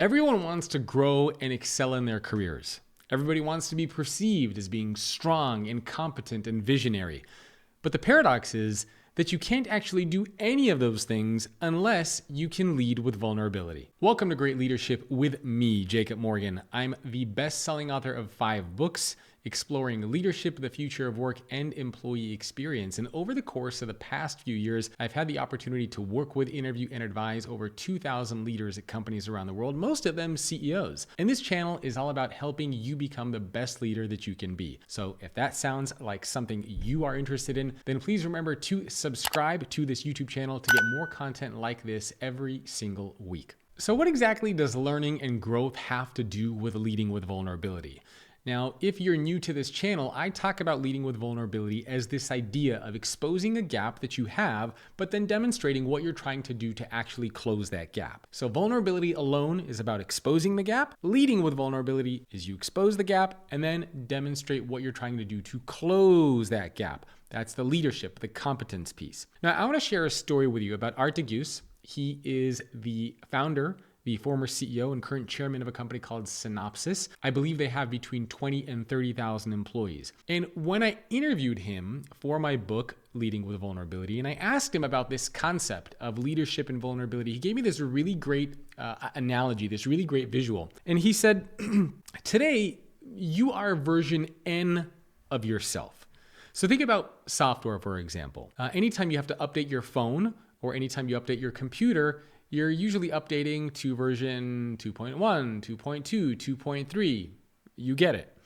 Everyone wants to grow and excel in their careers. Everybody wants to be perceived as being strong and competent and visionary. But the paradox is that you can't actually do any of those things unless you can lead with vulnerability. Welcome to Great Leadership with me, Jacob Morgan. I'm the best-selling author of 5 books exploring leadership, the future of work, and employee experience. And over the course of the past few years, I've had the opportunity to work with, interview, and advise over 2,000 leaders at companies around the world, most of them CEOs. And this channel is all about helping you become the best leader that you can be. So if that sounds like something you are interested in, then please remember to subscribe to this YouTube channel to get more content like this every single week. So what exactly does learning and growth have to do with leading with vulnerability? Now, if you're new to this channel, I talk about leading with vulnerability as this idea of exposing a gap that you have, but then demonstrating what you're trying to do to actually close that gap. So vulnerability alone is about exposing the gap. Leading with vulnerability is you expose the gap and then demonstrate what you're trying to do to close that gap. That's the leadership, the competence piece. Now, I want to share a story with you about Aart de Geus. He is the founder, the former CEO and current chairman of a company called Synopsys. I believe they have between 20 and 30,000 employees. And when I interviewed him for my book, Leading with Vulnerability, and I asked him about this concept of leadership and vulnerability, he gave me this really great analogy, this really great visual. And he said, today, you are version N of yourself. So think about software, for example. Anytime you have to update your phone or anytime you update your computer, you're usually updating to version 2.1, 2.2, 2.3. You get it.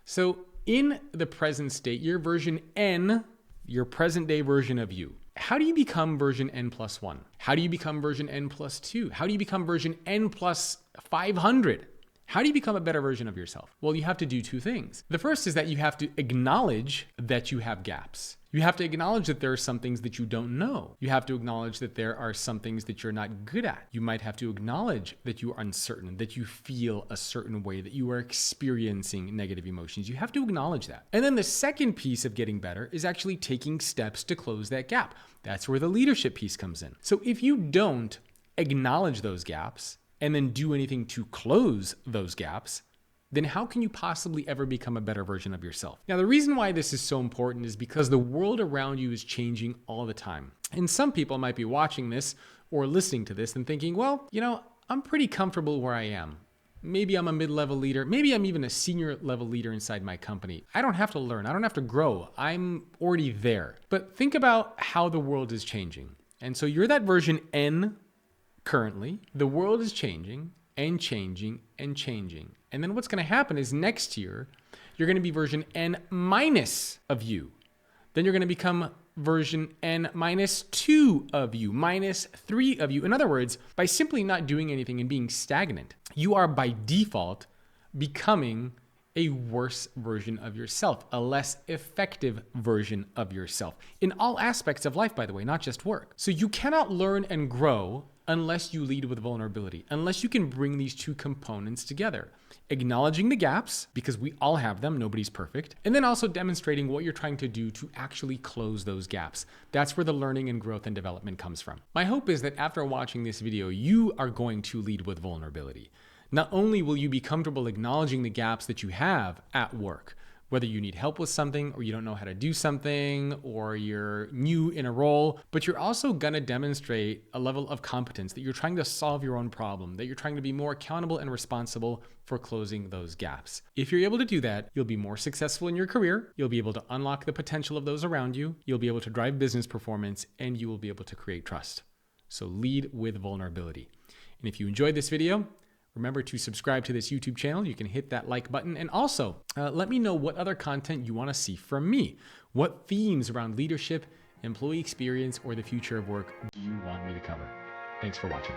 So in the present state, your version N, your present day version of you. How do you become version N plus 1? How do you become version N plus 2? How do you become version N plus 500? How do you become a better version of yourself? Well, you have to do 2 things. The first is that you have to acknowledge that you have gaps. You have to acknowledge that there are some things that you don't know. You have to acknowledge that there are some things that you're not good at. You might have to acknowledge that you are uncertain, that you feel a certain way, that you are experiencing negative emotions. You have to acknowledge that. And then the second piece of getting better is actually taking steps to close that gap. That's where the leadership piece comes in. So if you don't acknowledge those gaps and then do anything to close those gaps, then how can you possibly ever become a better version of yourself? Now, the reason why this is so important is because the world around you is changing all the time. And some people might be watching this or listening to this and thinking, well, I'm pretty comfortable where I am. Maybe I'm a mid-level leader. Maybe I'm even a senior level leader inside my company. I don't have to learn. I don't have to grow. I'm already there. But think about how the world is changing. And so you're that version N currently. The world is changing and changing and changing. And then what's going to happen is next year, you're going to be version N minus of you. Then you're going to become version N minus 2 of you, minus 3 of you. In other words, by simply not doing anything and being stagnant, you are by default becoming a worse version of yourself, a less effective version of yourself. In all aspects of life, by the way, not just work. So you cannot learn and grow unless you lead with vulnerability, unless you can bring these 2 components together. Acknowledging the gaps, because we all have them, nobody's perfect, and then also demonstrating what you're trying to do to actually close those gaps. That's where the learning and growth and development comes from. My hope is that after watching this video, you are going to lead with vulnerability. Not only will you be comfortable acknowledging the gaps that you have at work, whether you need help with something or you don't know how to do something or you're new in a role, but you're also going to demonstrate a level of competence that you're trying to solve your own problem, that you're trying to be more accountable and responsible for closing those gaps. If you're able to do that, you'll be more successful in your career, you'll be able to unlock the potential of those around you, you'll be able to drive business performance, and you will be able to create trust. So lead with vulnerability. And if you enjoyed this video, remember to subscribe to this YouTube channel. You can hit that like button. And also, let me know what other content you want to see from me. What themes around leadership, employee experience, or the future of work do you want me to cover? Thanks for watching.